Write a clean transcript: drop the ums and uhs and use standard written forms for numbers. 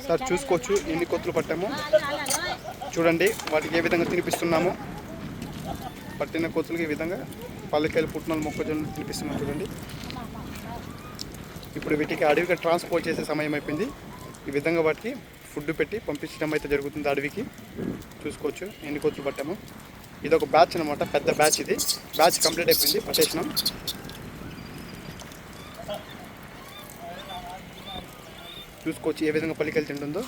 Sir చూసుకోవచ్చు ఎన్ని కోతులు పట్టాము చూడండి. వాటికి ఏ విధంగా తినిపిస్తున్నాము. పట్టిన కోతులకి ఈ విధంగా పల్లెకాయలు పుట్టినలు మొక్కజొన్నలు తినిపిస్తున్నాం చూడండి. ఇప్పుడు వీటికి అడవికి ట్రాన్స్పోర్ట్ చేసే సమయం అయిపోయింది. ఈ విధంగా వాటికి ఫుడ్ పెట్టి పంపించడం అయితే జరుగుతుంది అడవికి. చూసుకోవచ్చు ఎన్ని కోతులు పట్టాము. ఇది ఒక బ్యాచ్ అనమాట, పెద్ద బ్యాచ్. ఇది బ్యాచ్ కంప్లీట్ అయిపోయింది, పట్టేసినాం. చూసుకోవచ్చు ఏ విధంగా పల్లికాయలు తింటుందో.